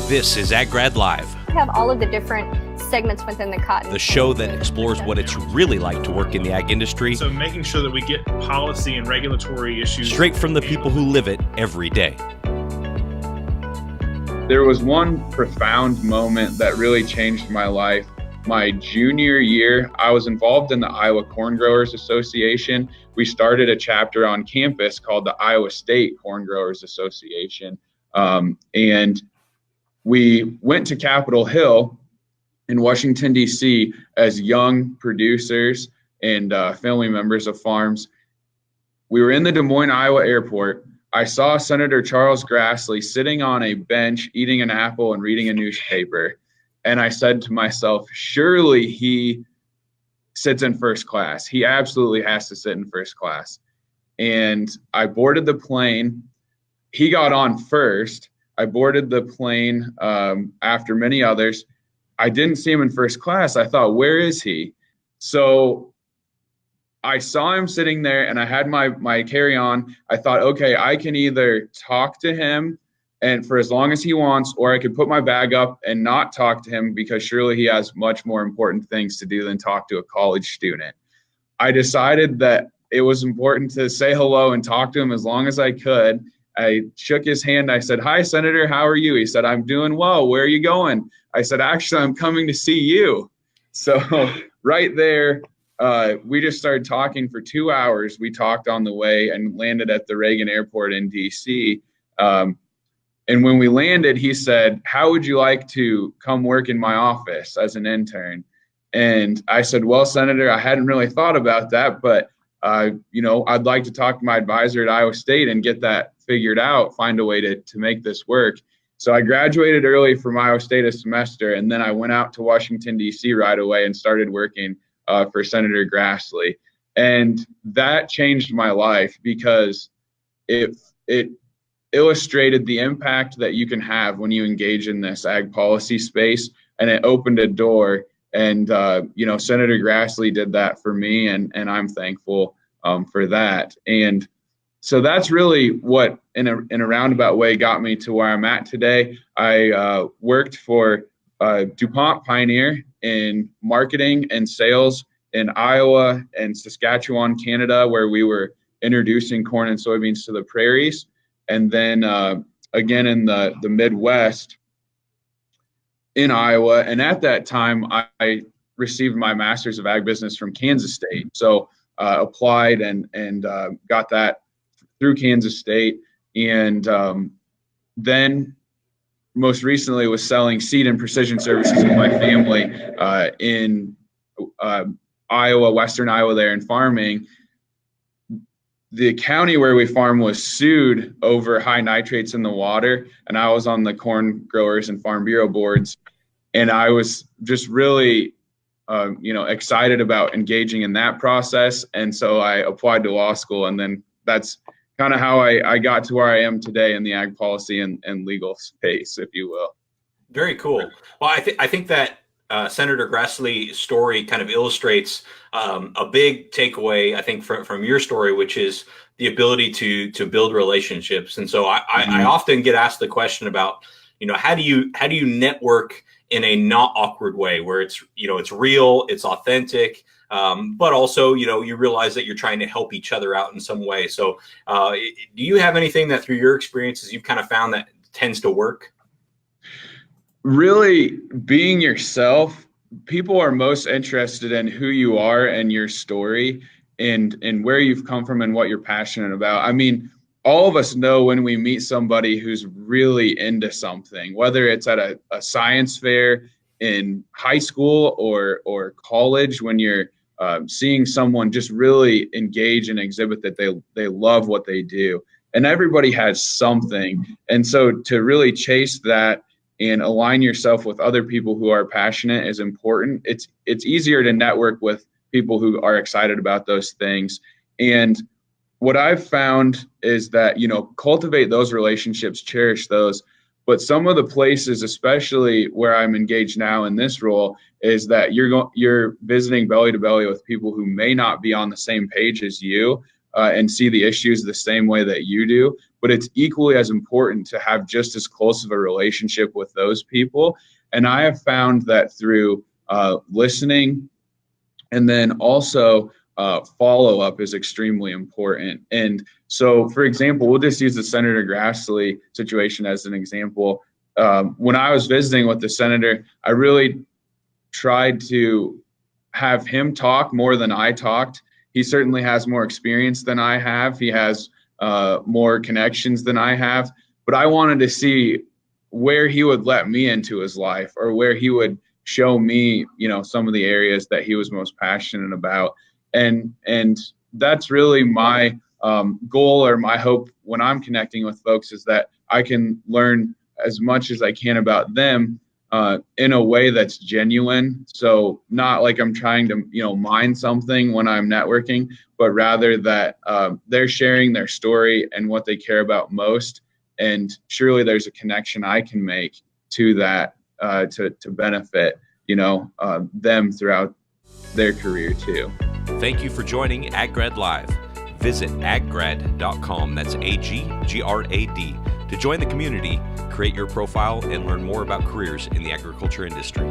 This is AgGrad Live. We have all of the different segments within the cotton. The show that explores what it's really like to work in the ag industry. So making sure that we get policy and regulatory issues straight from the people who live it every day. There was one profound moment that really changed my life. My junior year, I was involved in the Iowa Corn Growers Association. We started a chapter on campus called the Iowa State Corn Growers Association. And we went to Capitol Hill in Washington, D.C. as young producers and family members of farms. We were in the Des Moines, Iowa airport. I saw Senator Charles Grassley sitting on a bench, eating an apple and reading a newspaper. And I said to myself, surely he sits in first class. He absolutely has to sit in first class. And I boarded the plane. He got on first. I boarded the plane after many others. I didn't see him in first class. I thought, where is he? So I saw him sitting there and I had my carry-on. I thought, okay, I can either talk to him and for as long as he wants, or I could put my bag up and not talk to him because surely he has much more important things to do than talk to a college student. I decided that it was important to say hello and talk to him as long as I could. I shook his hand. I said, "Hi, Senator, how are you?" He said, "I'm doing well. Where are you going?" I said, "Actually, I'm coming to see you." So right there, we just started talking for 2 hours. We talked on the way and landed at the Reagan Airport in D.C. And when we landed, he said, "How would you like to come work in my office as an intern?" And I said, "Well, Senator, I hadn't really thought about that, but I'd like to talk to my advisor at Iowa State and get that figured out, find a way to make this work." So I graduated early from Iowa State a semester, and then I went out to Washington, D.C. right away and started working for Senator Grassley. And that changed my life because it illustrated the impact that you can have when you engage in this ag policy space, and it opened a door. And, Senator Grassley did that for me, and I'm thankful for that. And so that's really what, in a roundabout way, got me to where I'm at today. I worked for DuPont Pioneer in marketing and sales in Iowa and Saskatchewan, Canada, where we were introducing corn and soybeans to the prairies. And then again in the Midwest in Iowa. And at that time, I received my Master's of Ag Business from Kansas State. So applied and got that through Kansas State. And then most recently was selling seed and precision services with my family in Iowa, Western Iowa there, and farming. The county where we farm was sued over high nitrates in the water, and I was on the Corn Growers and Farm Bureau boards, and I was just really, excited about engaging in that process, and so I applied to law school, and then that's kind of how I got to where I am today in the ag policy and legal space, if you will. Very cool. Well, I think that Senator Grassley's story kind of illustrates a big takeaway, I think, from your story, which is the ability to build relationships. And so I often get asked the question about, how do you network in a not awkward way where it's real, it's authentic, but also, you realize that you're trying to help each other out in some way. So do you have anything that through your experiences you've kind of found that tends to work? Really being yourself. People are most interested in who you are and your story and where you've come from and what you're passionate about. I mean, all of us know when we meet somebody who's really into something, whether it's at a science fair in high school or college, when you're seeing someone just really engage and exhibit that they love what they do. And everybody has something. And so to really chase that and align yourself with other people who are passionate is important. It's easier to network with people who are excited about those things. And what I've found is that, cultivate those relationships, cherish those. But some of the places, especially where I'm engaged now in this role, is that you're visiting belly to belly with people who may not be on the same page as you and see the issues the same way that you do. but it's equally as important to have just as close of a relationship with those people. And I have found that through listening, and then also follow-up is extremely important. And so, for example, we'll just use the Senator Grassley situation as an example. When I was visiting with the senator, I really tried to have him talk more than I talked. He certainly has more experience than I have. He has more connections than I have. But I wanted to see where he would let me into his life, or where he would show me, some of the areas that he was most passionate about. And that's really my goal, or my hope when I'm connecting with folks, is that I can learn as much as I can about them in a way that's genuine. So not like I'm trying to, mine something when I'm networking, but rather that they're sharing their story and what they care about most. And surely there's a connection I can make to that to benefit, them throughout their career too. Thank you for joining AgGrad Live. Visit aggrad.com, that's AGGRAD, to join the community, create your profile, and learn more about careers in the agriculture industry.